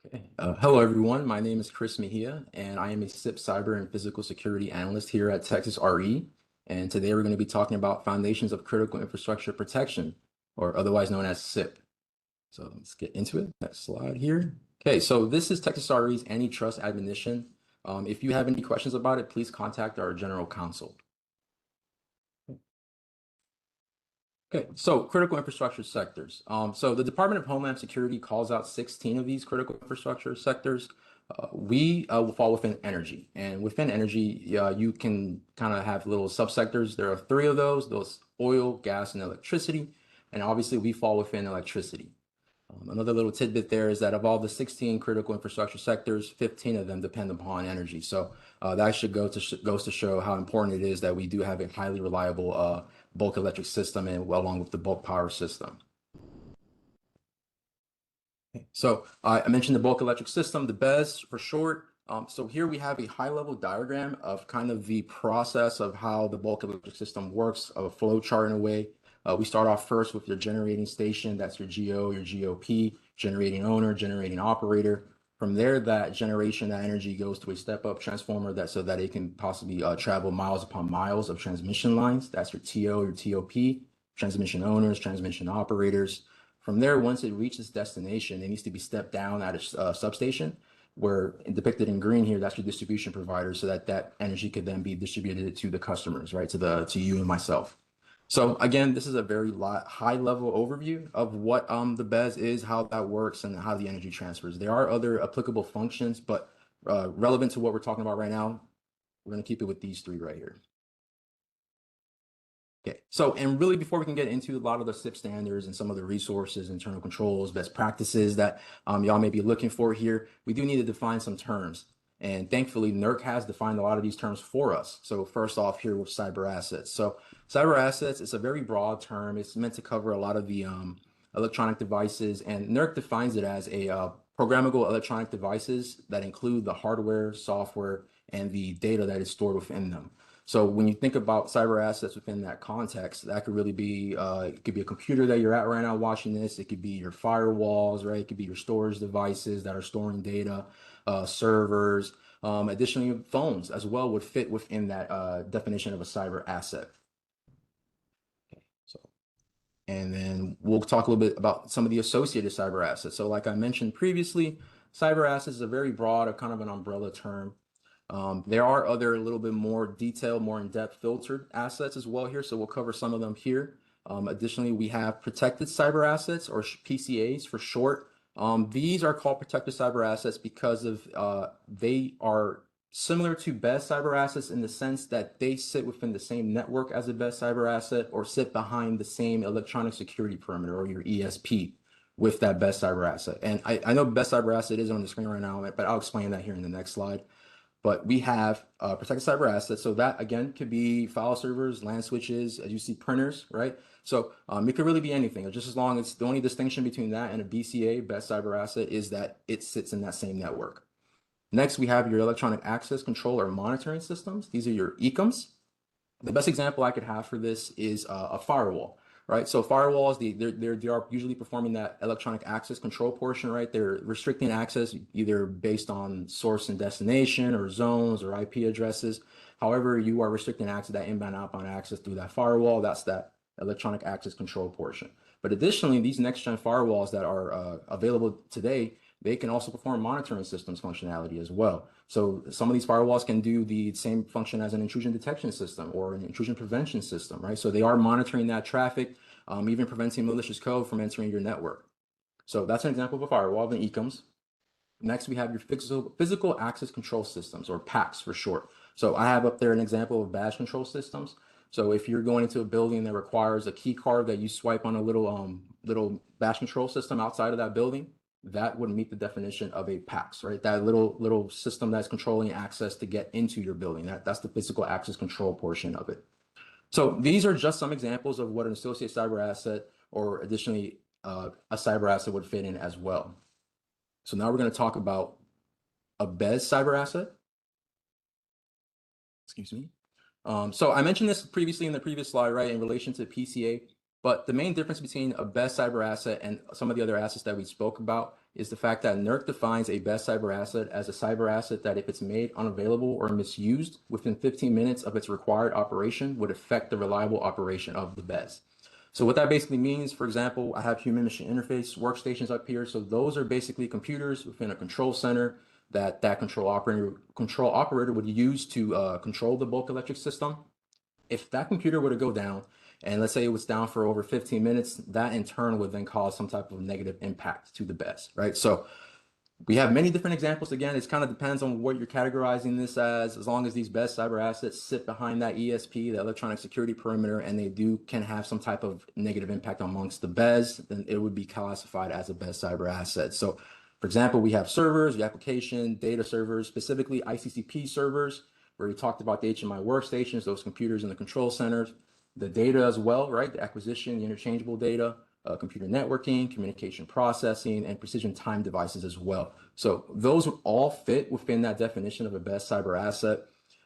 Okay. Hello, everyone. My name is Chris Mejia, and I am a CIP Cyber and Physical Security Analyst here at Texas RE. And today we're going to be talking about Foundations of Critical Infrastructure Protection, or otherwise known as CIP. So let's get into it. Next slide here. Okay, so this is Texas RE's antitrust admonition. If you have any questions about it, please contact our general counsel. Okay, so critical infrastructure sectors. So the Department of Homeland Security calls out 16 of these critical infrastructure sectors. We will fall within energy, and within energy, you can kind of have little subsectors. There are 3 of those oil, gas, and electricity, and obviously we fall within electricity. Another little tidbit there is that of all the 16 critical infrastructure sectors, 15 of them depend upon energy. So that should goes to show how important it is that we do have a highly reliable bulk electric system and along with the bulk power system. So I mentioned the bulk electric system, the BES for short. So here we have a high-level diagram of kind of the process of how the bulk electric system works, of a flow chart in a way. We start off first with your generating station, that's your GO, your GOP, generating owner, generating operator. From there, that generation, that energy goes to a step-up transformer so that it can possibly travel miles upon miles of transmission lines. That's your TO, your TOP, transmission owners, transmission operators. From there, once it reaches destination, it needs to be stepped down at a substation, where depicted in green here, that's your distribution provider, so that that energy could then be distributed to the customers, right, to you and myself. So again, this is a very high level overview of what the BES is, how that works, and how the energy transfers. There are other applicable functions, but relevant to what we're talking about right now, we're going to keep it with these 3 right here. Okay, so and really before we can get into a lot of the CIP standards and some of the resources, internal controls, best practices that y'all may be looking for here, we do need to define some terms. And thankfully, NERC has defined a lot of these terms for us. So first off here with cyber assets. So cyber assets is a very broad term. It's meant to cover a lot of the electronic devices, and NERC defines it as a programmable electronic devices that include the hardware, software, and the data that is stored within them. So when you think about cyber assets within that context, that could really be, it could be a computer that you're at right now watching this. It could be your firewalls, right? It could be your storage devices that are storing data, servers. Additionally, phones as well would fit within that definition of a cyber asset. Okay, so, and then we'll talk a little bit about some of the associated cyber assets. So like I mentioned previously, cyber assets is a very broad, kind of an umbrella term. There are other a little bit more detailed, more in-depth filtered assets as well here, so we'll cover some of them here. Additionally, we have protected cyber assets, or PCAs for short. These are called protected cyber assets because of they are similar to BES cyber assets in the sense that they sit within the same network as a BES cyber asset, or sit behind the same electronic security perimeter, or your ESP, with that BES cyber asset. And I know BES cyber asset is on the screen right now, but I'll explain that here in the next slide. But we have protected cyber assets. So that, again, could be file servers, LAN switches, as you see, printers, right? So it could really be anything, just as long as the only distinction between that and a BCA, BES cyber asset, is that it sits in that same network. Next, we have your electronic access control or monitoring systems. These are your ECMs. The best example I could have for this is a firewall. Right, so firewalls, they are usually performing that electronic access control portion, right? They're restricting access either based on source and destination, or zones, or IP addresses. However, you are restricting access, that inbound, outbound access through that firewall. That's that electronic access control portion. But additionally, these next-gen firewalls that are available today, they can also perform monitoring systems functionality as well. So some of these firewalls can do the same function as an intrusion detection system or an intrusion prevention system, right? So they are monitoring that traffic, even preventing malicious code from entering your network. So that's an example of a firewall, the ECMs. Next, we have your physical access control systems, or PACs for short. So I have up there an example of badge control systems. So if you're going into a building that requires a key card that you swipe on a little badge control system outside of that building, that would meet the definition of a PACS, right? That little system that's controlling access to get into your building. That's the physical access control portion of it. So these are just some examples of what an associate cyber asset, or additionally a cyber asset, would fit in as well. So now we're going to talk about a BES cyber asset. Excuse me. So I mentioned this previously in the previous slide, right, in relation to PCA. But the main difference between a best cyber asset and some of the other assets that we spoke about is the fact that NERC defines a best cyber asset as a cyber asset that if it's made unavailable or misused within 15 minutes of its required operation would affect the reliable operation of the BES. So what that basically means, for example, I have human machine interface workstations up here. So those are basically computers within a control center that control operator would use to control the bulk electric system. If that computer were to go down, and let's say it was down for over 15 minutes, that in turn would then cause some type of negative impact to the BES, right? So we have many different examples. Again, it kind of depends on what you're categorizing this as long as these best cyber assets sit behind that ESP, the electronic security perimeter, and they can have some type of negative impact amongst the BES, then it would be classified as a best cyber asset. So for example, we have servers, the application, data servers, specifically ICCP servers, where we talked about the HMI workstations, those computers in the control centers, the data as well, right? The acquisition, the interchangeable data, computer networking, communication processing, and precision time devices as well. So those would all fit within that definition of a best cyber asset,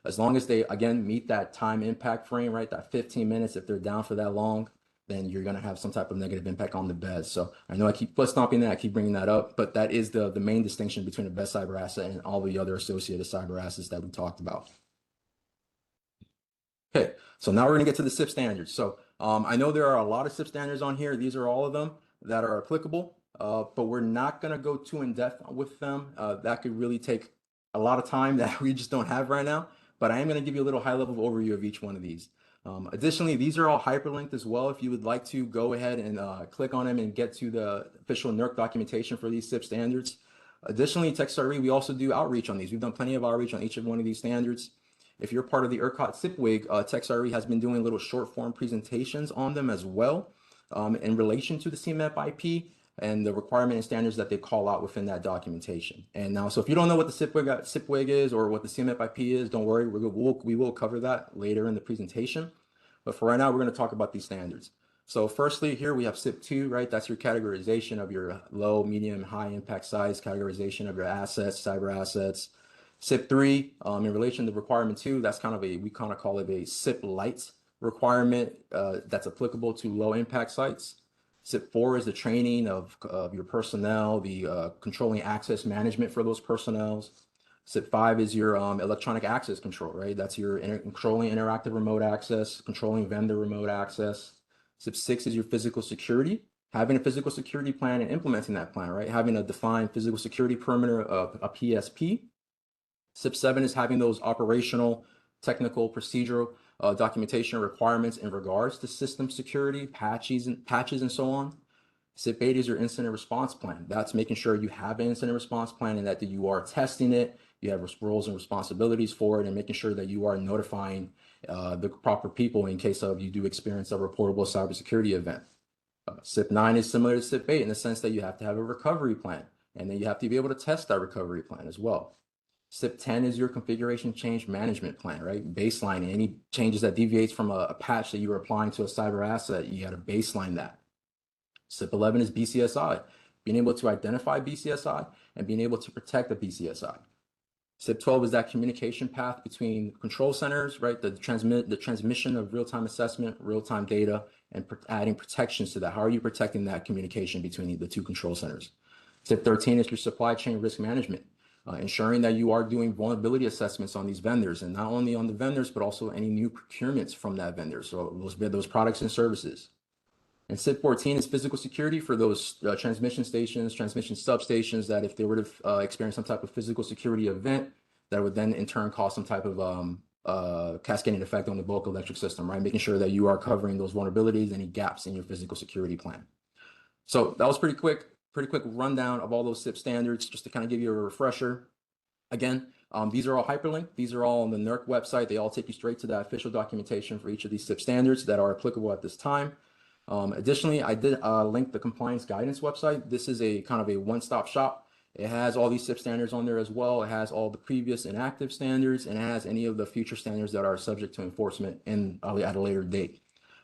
as long as they, again, meet that time impact frame, right? That 15 minutes, if they're down for that long, then you're going to have some type of negative impact on the BES. So I know I keep foot stomping that, I keep bringing that up, but that is the main distinction between a best cyber asset and all the other associated cyber assets that we talked about. Okay, so now we're going to get to the CIP standards. So I know there are a lot of CIP standards on here. These are all of them that are applicable, but we're not going to go too in depth with them. That could really take a lot of time that we just don't have right now, but I am going to give you a little high level overview of each one of these. Additionally, these are all hyperlinked as well. If you would like to go ahead and click on them and get to the official NERC documentation for these CIP standards. Additionally, TechSRE, we also do outreach on these. We've done plenty of outreach on each of one of these standards. If you're part of the ERCOT CIPWIG, TechSRE has been doing little short form presentations on them as well in relation to the CMEP IP and the requirement and standards that they call out within that documentation. And now, so if you don't know what the CIPWIG is or what the CMEP IP is, don't worry, we will cover that later in the presentation. But for right now, we're going to talk about these standards. So firstly, here we have CIP2, right? That's your categorization of your low, medium, high impact size, categorization of your assets, cyber assets. CIP3, in relation to requirement 2, that's we kind of call it a CIP light requirement that's applicable to low impact sites. CIP4 is the training of your personnel, the controlling access management for those personnel. CIP5 is your electronic access control, right? That's your controlling interactive remote access, controlling vendor remote access. CIP6 is your physical security, having a physical security plan and implementing that plan, right? Having a defined physical security perimeter of a PSP. CIP7 is having those operational, technical, procedural documentation requirements in regards to system security, patches and so on. CIP8 is your incident response plan. That's making sure you have an incident response plan and that you are testing it, you have roles and responsibilities for it, and making sure that you are notifying the proper people in case of you do experience a reportable cybersecurity event. CIP9 is similar to CIP8 in the sense that you have to have a recovery plan, and then you have to be able to test that recovery plan as well. CIP10 is your configuration change management plan, right? Baseline any changes that deviates from a patch that you are applying to a cyber asset, you got to baseline that. CIP11 is BCSI, being able to identify BCSI and being able to protect the BCSI. CIP12 is that communication path between control centers, right? The transmission of real-time assessment, real-time data, and adding protections to that. How are you protecting that communication between the two control centers? CIP13 is your supply chain risk management. Ensuring that you are doing vulnerability assessments on these vendors, and not only on the vendors, but also any new procurements from that vendor. So those products and services. And CIP14 is physical security for those transmission stations, transmission substations that if they were to experience some type of physical security event, that would then in turn cause some type of cascading effect on the bulk electric system, right? Making sure that you are covering those vulnerabilities, any gaps in your physical security plan. So that was pretty quick rundown of all those CIP standards, just to kind of give you a refresher. Again, these are all hyperlinked. These are all on the NERC website. They all take you straight to the official documentation for each of these CIP standards that are applicable at this time. Additionally, I did link the compliance guidance website. This is a kind of a one-stop shop. It has all these CIP standards on there as well. It has all the previous and active standards, and it has any of the future standards that are subject to enforcement at a later date.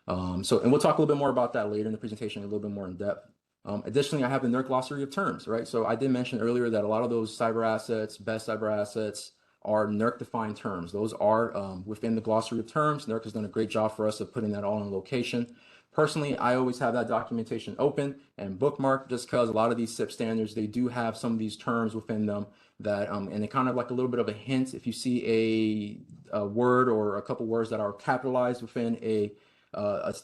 And we'll talk a little bit more about that later in the presentation, a little bit more in depth. Additionally, I have the NERC glossary of terms, right? So I did mention earlier that a lot of those cyber assets, best cyber assets, are NERC defined terms. Those are within the glossary of terms. NERC has done a great job for us of putting that all in location. Personally, I always have that documentation open and bookmarked just because a lot of these SIP standards, they do have some of these terms within them that, and it kind of like a little bit of a hint. If you see a word or a couple words that are capitalized within a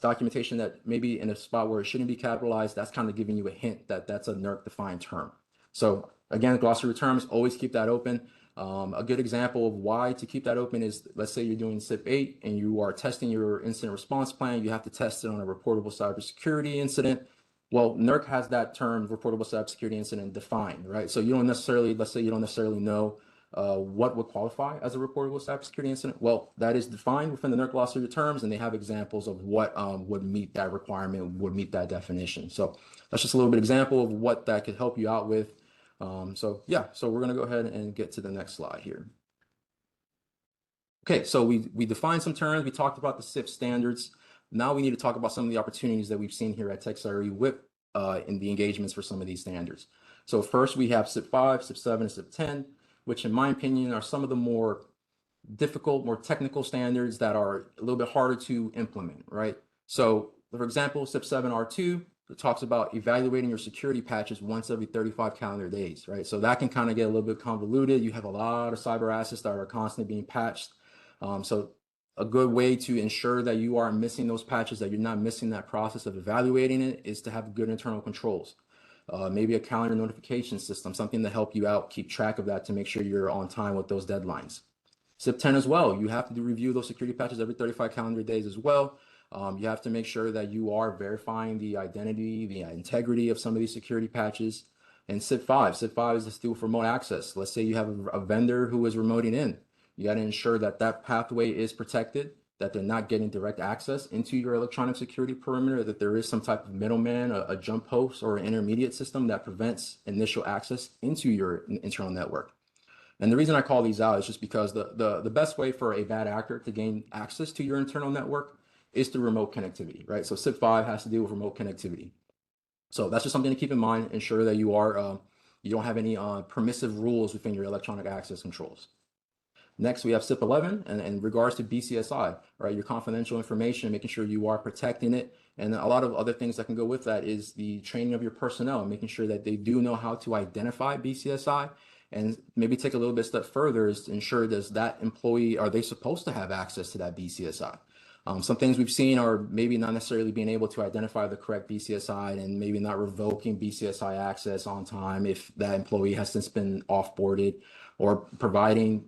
documentation that maybe in a spot where it shouldn't be capitalized, that's kind of giving you a hint that that's a NERC defined term. So again, glossary terms, always keep that open. A good example of why to keep that open is, let's say you're doing CIP 8 and you are testing your incident response plan. You have to test it on a reportable cybersecurity incident. Well, NERC has that term, reportable cybersecurity incident, defined, right? So you don't necessarily, let's say you don't necessarily know what would qualify as a reportable cybersecurity incident. Well, that is defined within the NERC glossary terms, and they have examples of what would meet that requirement, would meet that definition. So that's just a little bit example of what that could help you out with. So yeah, so we're going to go ahead and get to the next slide here. Okay, so we defined some terms. We talked about the CIP standards. Now we need to talk about some of the opportunities that we've seen here at TechSRE with in the engagements for some of these standards. So first we have CIP 5, CIP 7, and CIP 10, which in my opinion are some of the more difficult, more technical standards that are a little bit harder to implement, right? So for example, CIP 7 R2, it talks about evaluating your security patches once every 35 calendar days, right? So that can kind of get a little bit convoluted. You have a lot of cyber assets that are constantly being patched. So a good way to ensure that you aren't missing those patches, that you're not missing that process of evaluating it, is to have good internal controls. Maybe a calendar notification system, something to help you out, keep track of that to make sure you're on time with those deadlines. CIP 10 as well, you have to review those security patches every 35 calendar days as well. You have to make sure that you are verifying the identity, the integrity of some of these security patches. And CIP 5 is to do with remote access. Let's say you have a vendor who is remoting in. You got to ensure that that pathway is protected, that they're not getting direct access into your electronic security perimeter, that there is some type of middleman, a jump host, or an intermediate system that prevents initial access into your internal network. And the reason I call these out is just because the best way for a bad actor to gain access to your internal network is through remote connectivity, right? So CIP 5 has to deal with remote connectivity. So that's just something to keep in mind. Ensure that you are you don't have any permissive rules within your electronic access controls. Next, we have CIP 11, and in regards to BCSI, right? Your confidential information, making sure you are protecting it. And a lot of other things that can go with that is the training of your personnel, making sure that they do know how to identify BCSI. And maybe take a little bit step further is to ensure, does that employee, are they supposed to have access to that BCSI? Some things we've seen are maybe not necessarily being able to identify the correct BCSI and maybe not revoking BCSI access on time if that employee has since been offboarded, or providing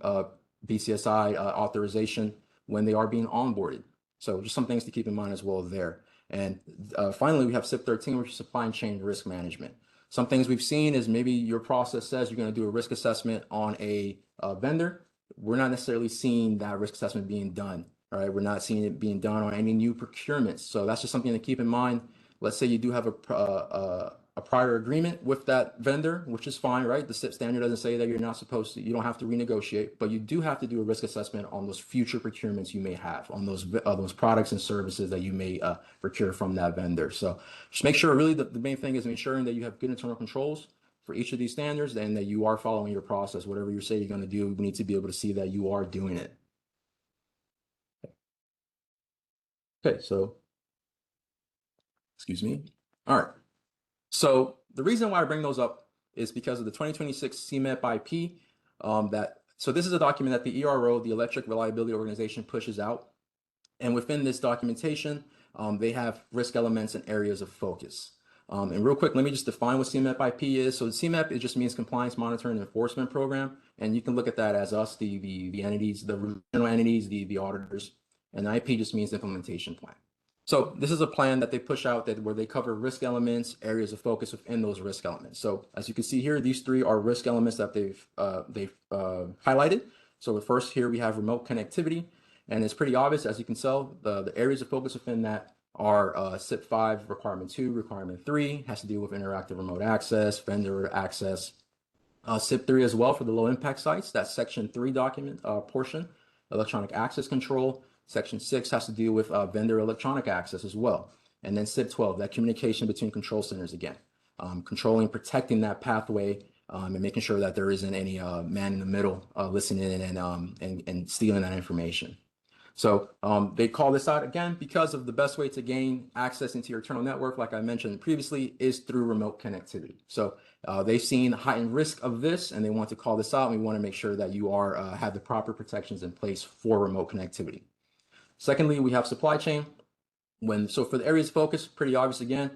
BCSI authorization when they are being onboarded. So just some things to keep in mind as well there. And finally, we have CIP 13, which is supply chain risk management. Some things we've seen is maybe your process says you're going to do a risk assessment on a vendor. We're not necessarily seeing that risk assessment being done. All right, we're not seeing it being done on any new procurements. So that's just something to keep in mind. Let's say you do have a prior agreement with that vendor, which is fine, right? The CIP standard doesn't say that you're not supposed to, you don't have to renegotiate, but you do have to do a risk assessment on those future procurements you may have, on those products and services that you may procure from that vendor. So just make sure, really the main thing is ensuring that you have good internal controls for each of these standards and that you are following your process. Whatever you say you're going to do, we need to be able to see that you are doing it. Okay, so, excuse me. All right. So the reason why I bring those up is because of the 2026 CIP IP. So this is a document that the ERO, the Electric Reliability Organization, pushes out. And within this documentation, they have risk elements and areas of focus. And real quick, let me just define what CIP IP is. So CIP, it just means Compliance Monitoring and Enforcement Program. And you can look at that as us, the entities, the regional entities, the auditors. And IP just means implementation plan. So this is a plan that they push out where they cover risk elements, areas of focus within those risk elements. So as you can see here, these three are risk elements that they've highlighted. So the first here we have remote connectivity, and it's pretty obvious, as you can tell, the areas of focus within that are CIP 5, requirement 2, requirement 3 has to deal with interactive remote access, vendor access. CIP 3 as well for the low impact sites, that's section 3 document portion, electronic access control. Section 6 has to deal with vendor electronic access as well. And then CIP 12, that communication between control centers again, controlling, protecting that pathway and making sure that there isn't any man in the middle listening in and stealing that information. So they call this out again because of the best way to gain access into your internal network, like I mentioned previously, is through remote connectivity. So they've seen heightened risk of this, and they want to call this out. And we want to make sure that you are have the proper protections in place for remote connectivity. Secondly, we have supply chain. So for the areas of focus, pretty obvious again,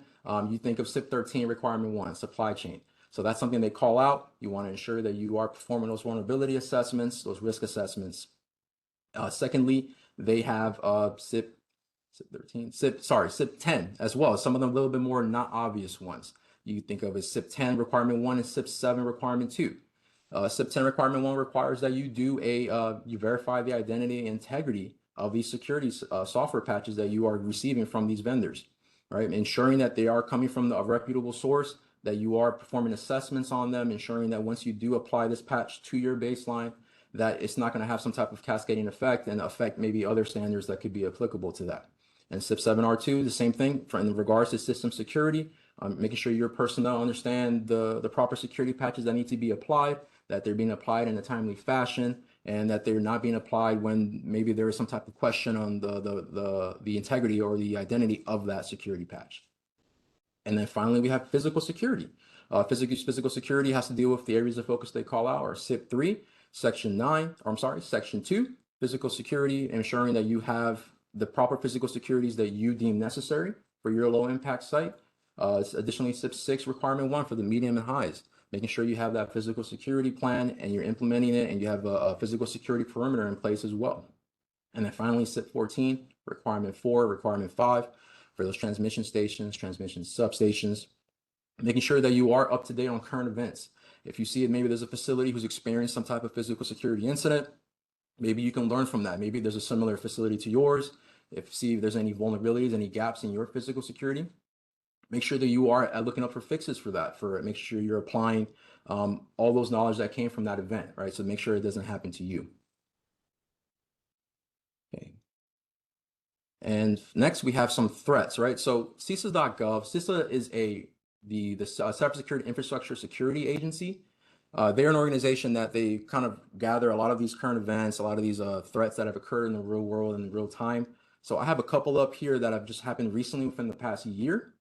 you think of CIP 13 requirement 1, supply chain. So that's something they call out. You want to ensure that you are performing those vulnerability assessments, those risk assessments. Secondly, they have CIP 13, CIP 10 as well. Some of them a little bit more not obvious ones. You think of as CIP 10 requirement 1 and CIP 7 requirement 2. CIP 10 requirement 1 requires that you do you verify the identity and integrity of these security software patches that you are receiving from these vendors, right? Ensuring that they are coming from a reputable source, that you are performing assessments on them, ensuring that once you do apply this patch to your baseline, that it's not going to have some type of cascading effect and affect maybe other standards that could be applicable to that. And CIP 7R2, the same thing in regards to system security, making sure your personnel understand the proper security patches that need to be applied, that they're being applied in a timely fashion, and that they're not being applied when maybe there is some type of question on the integrity or the identity of that security patch. And then finally, we have physical security. Physical security has to deal with the areas of focus they call out, or CIP 3, Section 9, or I'm sorry, Section 2, physical security, ensuring that you have the proper physical securities that you deem necessary for your low impact site. Additionally, CIP 6 requirement 1 for the medium and highs, making sure you have that physical security plan and you're implementing it and you have a physical security perimeter in place as well. And then finally, CIP 14, requirement 4, requirement 5 for those transmission stations, transmission substations, making sure that you are up to date on current events. If you see it, maybe there's a facility who's experienced some type of physical security incident, maybe you can learn from that. Maybe there's a similar facility to yours. See if there's any vulnerabilities, any gaps in your physical security, make sure that you are looking up for fixes for that, make sure you're applying all those knowledge that came from that event, right? So make sure it doesn't happen to you. Okay. And next we have some threats, right? So CISA.gov, CISA is the Cybersecurity Infrastructure Security Agency. They're an organization that they kind of gather a lot of these current events, a lot of these threats that have occurred in the real world in real time. So I have a couple up here that have just happened recently within the past year.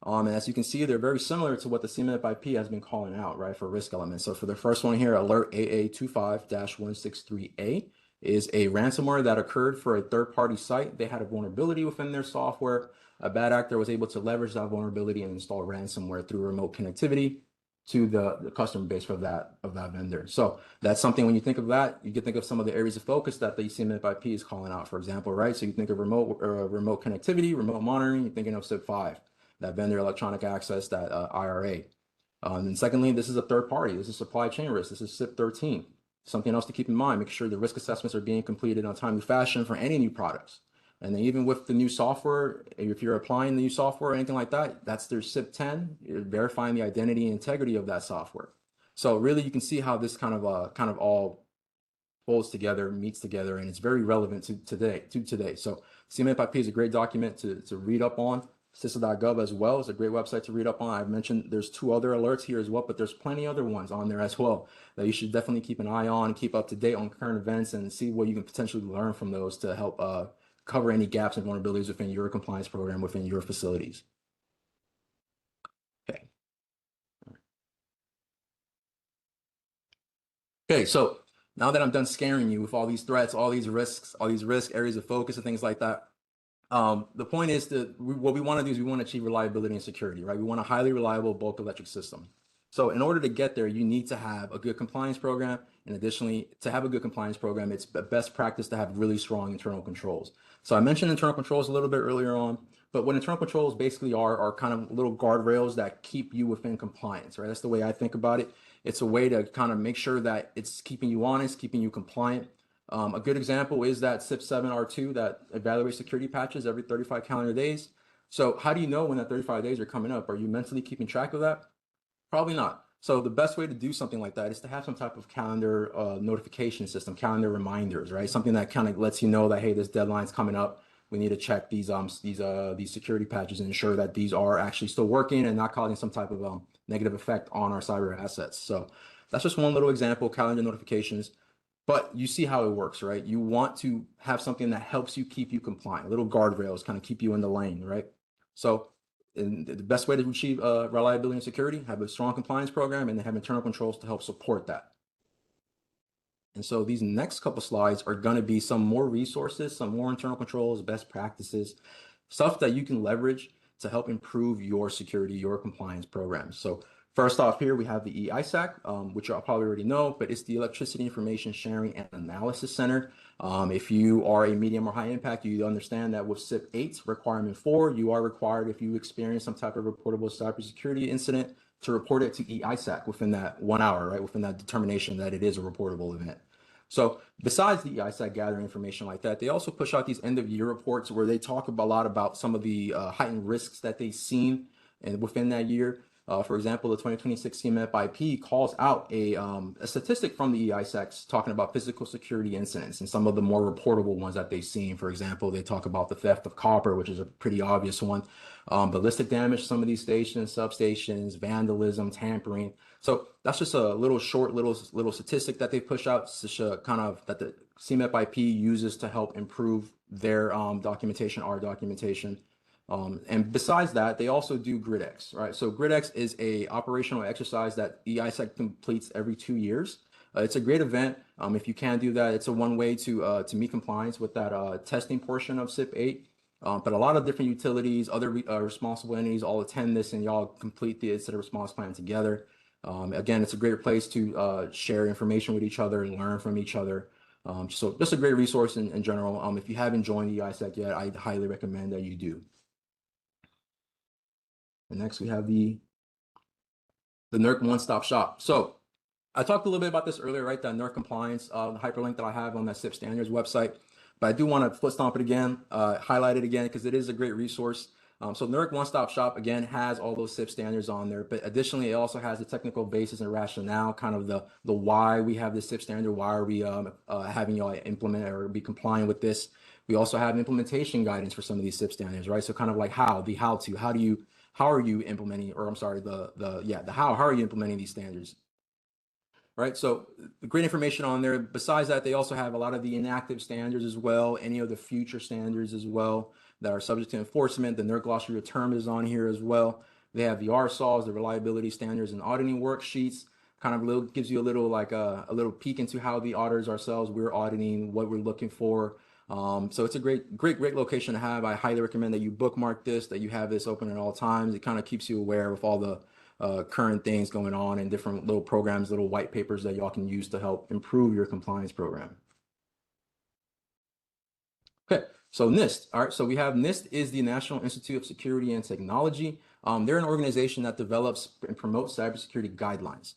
And as you can see, they're very similar to what the CMIP IP has been calling out, right, for risk elements. So for the first one here, alert AA25-163A is a ransomware that occurred for a third-party site. They had a vulnerability within their software. A bad actor was able to leverage that vulnerability and install ransomware through remote connectivity to the customer base of that vendor. So that's something, when you think of that, you can think of some of the areas of focus that the CMIP IP is calling out, for example, right? So you think of remote connectivity, remote monitoring, you're thinking of CIP 5, that vendor electronic access, that IRA. And secondly, this is a third party. This is supply chain risk. This is CIP 13. Something else to keep in mind, make sure the risk assessments are being completed in a timely fashion for any new products. And then even with the new software, if you're applying the new software or anything like that, that's their CIP 10, you're verifying the identity and integrity of that software. So really you can see how this kind of all folds together, meets together, and it's very relevant to today. So CMIP IP is a great document to read up on. CISA.gov as well is a great website to read up on. I've mentioned there's 2 other alerts here as well, but there's plenty other ones on there as well that you should definitely keep an eye on, keep up to date on current events, and see what you can potentially learn from those to help cover any gaps and vulnerabilities within your compliance program within your facilities. Okay. Okay, so now that I'm done scaring you with all these threats, all these risks, areas of focus and things like that, the point is that what we want to do is we want to achieve reliability and security, right? We want a highly reliable bulk electric system. So in order to get there, you need to have a good compliance program. And additionally, to have a good compliance program, it's best practice to have really strong internal controls. So I mentioned internal controls a little bit earlier on, but what internal controls basically are kind of little guardrails that keep you within compliance, right? That's the way I think about it. It's a way to kind of make sure that it's keeping you honest, keeping you compliant. A good example is that CIP 7R2 that evaluates security patches every 35 calendar days. So how do you know when that 35 days are coming up? Are you mentally keeping track of that? Probably not. So the best way to do something like that is to have some type of calendar notification system, calendar reminders, right? Something that kind of lets you know that, hey, this deadline's coming up. We need to check these security patches and ensure that these are actually still working and not causing some type of negative effect on our cyber assets. So that's just one little example, calendar notifications. But you see how it works, right? You want to have something that helps you keep you compliant, little guardrails kind of keep you in the lane, right? So and the best way to achieve reliability and security, have a strong compliance program and then have internal controls to help support that. And so these next couple slides are going to be some more resources, some more internal controls, best practices, stuff that you can leverage to help improve your security, your compliance programs. So first off here, we have the EISAC, which you'll probably already know, but it's the Electricity Information Sharing and Analysis Center. If you are a medium or high impact, you understand that with CIP 8 requirement 4, you are required if you experience some type of reportable cybersecurity incident to report it to EISAC within that 1 hour, right? Within that determination that it is a reportable event. So besides the EISAC gathering information like that, they also push out these end of year reports where they talk a lot about some of the heightened risks that they've seen and within that year. For example, the 2026 CMIP IP calls out a statistic from the EISACs talking about physical security incidents and some of the more reportable ones that they've seen. For example, they talk about the theft of copper, which is a pretty obvious one, ballistic damage to some of these stations, substations, vandalism, tampering. So that's just a little short little statistic that they push out to kind of that the CMIP IP uses to help improve their documentation, our documentation. And besides that, they also do GridX, right? So GridX is a operational exercise that EISEC completes every 2 years. It's a great event. If you can do that, it's a one way to meet compliance with that testing portion of CIP 8. But a lot of different utilities, other responsible entities all attend this and y'all complete the incident response plan together. Again, it's a great place to share information with each other and learn from each other. So just a great resource in general. If you haven't joined the EISEC yet, I highly recommend that you do. And next we have the NERC one-stop shop. So I talked a little bit about this earlier, right? That NERC compliance, the hyperlink that I have on that CIP standards website. But I do want to foot stomp it again, highlight it again, because it is a great resource. So NERC one-stop shop, again, has all those CIP standards on there. But additionally, it also has the technical basis and rationale, kind of the why we have this CIP standard, why are we having y'all implement or be compliant with this. We also have implementation guidance for some of these CIP standards, right? So kind of like how are you implementing, or I'm sorry, how are you implementing these standards? Right, so great information on there. Besides that, they also have a lot of the inactive standards as well, any of the future standards as well that are subject to enforcement. The NERC glossary of term is on here as well. They have the RSOLs, the reliability standards and auditing worksheets. Kind of gives you a little like a little peek into how the auditors ourselves, we're auditing, what we're looking for. So it's a great location to have. I highly recommend that you bookmark this, that you have this open at all times. It kind of keeps you aware of all the current things going on and different little programs, little white papers that y'all can use to help improve your compliance program. Okay, so NIST. All right, so we have NIST is the National Institute of Security and Technology. They're an organization that develops and promotes cybersecurity guidelines.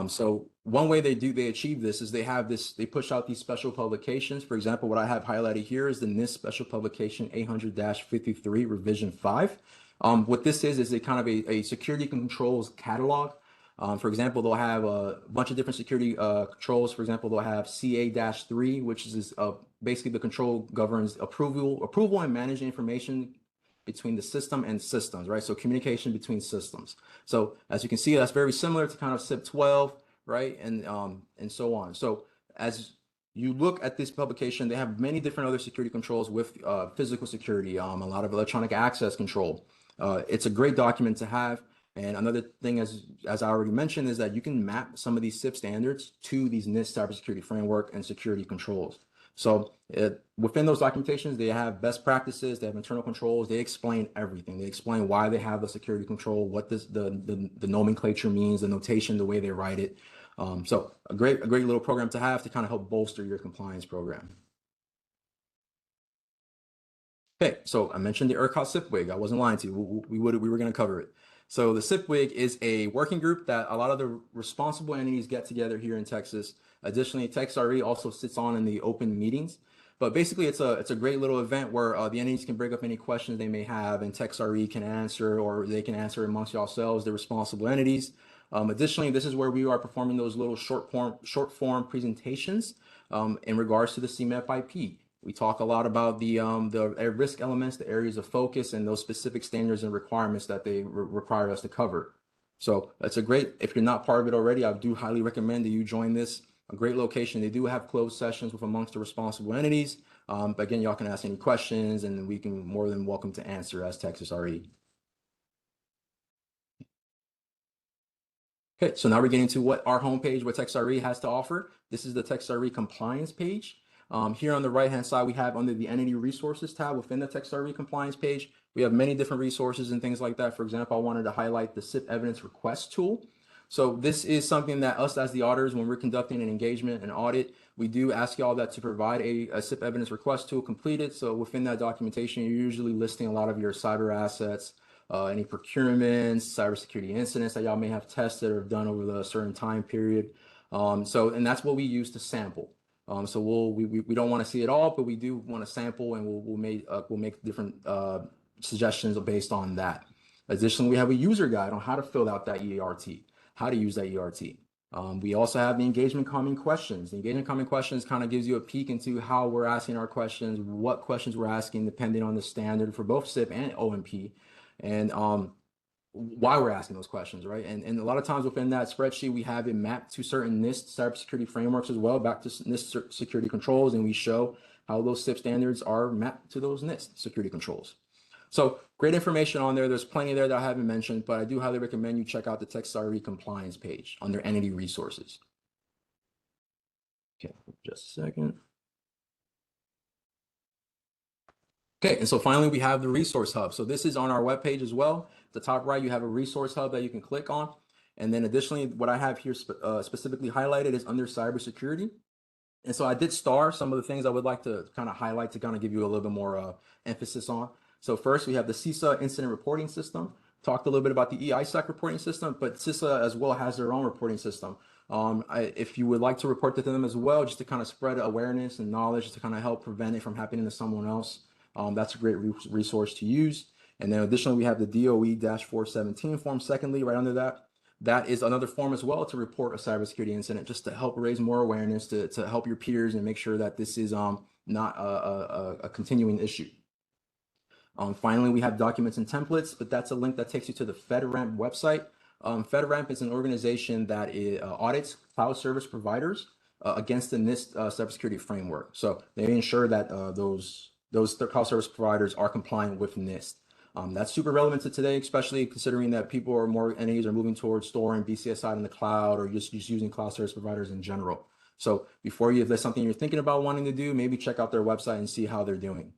So one way they achieve this is they push out these special publications. For example, what I have highlighted here is the NIST Special Publication 800-53 Revision 5. What this is a kind of a security controls catalog. For example, they'll have a bunch of different security controls. For example, they'll have CA-3, which is basically the control governs approval and managing information between the system and systems, right? So communication between systems. So as you can see, that's very similar to kind of CIP 12, right? And so on. So as you look at this publication, they have many different other security controls with physical security, a lot of electronic access control. It's a great document to have. And another thing, as I already mentioned, is that you can map some of these CIP standards to these NIST cybersecurity framework and security controls. So within those documentations, they have best practices, they have internal controls, they explain everything. They explain why they have the security control, what the nomenclature means, the notation, the way they write it. So a great little program to have to kind of help bolster your compliance program. Okay, so I mentioned the ERCOT CIPWIG. I wasn't lying to you. We were going to cover it. So the CIPWIG is a working group that a lot of the responsible entities get together here in Texas. Additionally, TexRE also sits on in the open meetings. But basically, it's a great little event where the entities can bring up any questions they may have, and TexRE can answer, or they can answer amongst yourselves, the responsible entities. Additionally, this is where we are performing those little short form presentations in regards to the CMIP IP. We talk a lot about the risk elements, the areas of focus, and those specific standards and requirements that they require us to cover. So that's a great, if you're not part of it already, I do highly recommend that you join this. a great location. They do have closed sessions with amongst the responsible entities. But again, y'all can ask any questions and we can more than welcome to answer as Texas RE. Okay, so now we're getting to what our homepage, what TexRE has to offer. This is the TexRE compliance page. Here on the right-hand side, we have under the Entity Resources tab within the TexRE compliance page, we have many different resources and things like that. For example, I wanted to highlight the CIP evidence request tool. So this is something that us as the auditors, when we're conducting an engagement, an audit, we do ask y'all that to provide a CIP evidence request tool completed. So within that documentation, you're usually listing a lot of your cyber assets, any procurements, cybersecurity incidents that y'all may have tested or done over the certain time period. And that's what we use to sample. So we don't want to see it all, but we do want to sample, and we'll make different suggestions based on that. Additionally, we have a user guide on how to fill out that ERT, how to use that ERT. We also have the engagement common questions. The engagement common questions kind of gives you a peek into how we're asking our questions, what questions we're asking, depending on the standard for both CIP and OMP, and why we're asking those questions, right? And a lot of times within that spreadsheet, we have it mapped to certain NIST cybersecurity frameworks as well, back to NIST security controls, and we show how those CIP standards are mapped to those NIST security controls. So great information on there. There's plenty there that I haven't mentioned, but I do highly recommend you check out the TexRE compliance page under Entity Resources. Okay, just a second. Okay, and so finally we have the resource hub. So this is on our webpage as well. At the top right, you have a resource hub that you can click on. And then additionally, what I have here specifically highlighted is under cybersecurity. And so I did star some of the things I would like to kind of highlight to kind of give you a little bit more emphasis on. So first, we have the CISA incident reporting system. Talked a little bit about the EISAC reporting system, but CISA as well has their own reporting system. If you would like to report to them as well, just to kind of spread awareness and knowledge to kind of help prevent it from happening to someone else, that's a great resource to use. And then additionally, we have the DOE-417 form. Secondly, right under that, that is another form as well to report a cybersecurity incident, just to help raise more awareness, to help your peers and make sure that this is not a continuing issue. Finally, we have documents and templates, but that's a link that takes you to the FedRAMP website. FedRAMP is an organization that audits cloud service providers against the NIST cybersecurity framework. So they ensure that those cloud service providers are compliant with NIST. That's super relevant to today, especially considering that people are more entities are moving towards storing BCSI in the cloud or just using cloud service providers in general. So if there's something you're thinking about wanting to do, maybe check out their website and see how they're doing.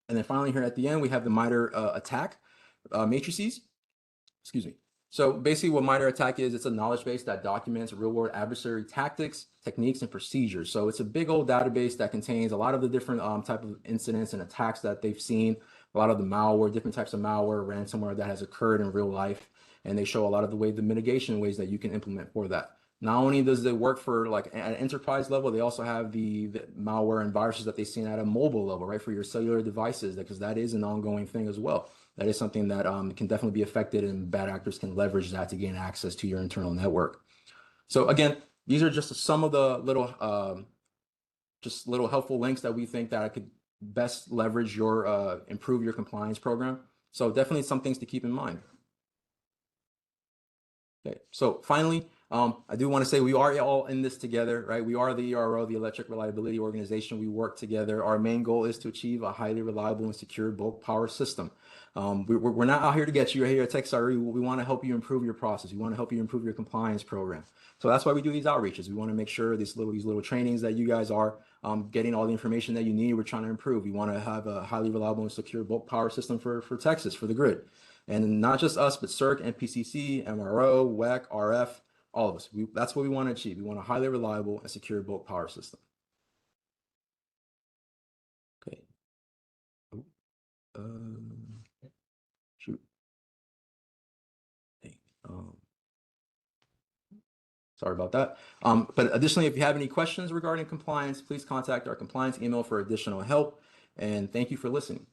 And then finally here at the end, we have the MITRE attack matrices. Excuse me. So basically what MITRE attack is, it's a knowledge base that documents real-world adversary tactics, techniques, and procedures. So it's a big old database that contains a lot of the different type of incidents and attacks that they've seen, a lot of the malware, different types of malware, ransomware that has occurred in real life. And they show a lot of the mitigation ways that you can implement for that. Not only does it work for like at an enterprise level, they also have the malware and viruses that they've seen at a mobile level, right? For your cellular devices, because that is an ongoing thing as well. That is something that can definitely be affected, and bad actors can leverage that to gain access to your internal network. So again, these are just some of the little helpful links that we think that I could best leverage your improve your compliance program. So definitely some things to keep in mind. Okay, so finally, I do want to say we are all in this together, right? We are the ERO, the Electric Reliability Organization. We work together. Our main goal is to achieve a highly reliable and secure bulk power system. We're not out here to get you. We're here at TexRE. We want to help you improve your process. We want to help you improve your compliance program. So that's why we do these outreaches. We want to make sure these little trainings that you guys are getting all the information that you need. We're trying to improve. We want to have a highly reliable and secure bulk power system for Texas, for the grid. And not just us, but CERC, NPCC, MRO, WEC, RF, all of us. That's what we want to achieve. We want a highly reliable and secure bulk power system. Okay. Shoot. Hey, sorry about that. But additionally, if you have any questions regarding compliance, please contact our compliance email for additional help. And thank you for listening.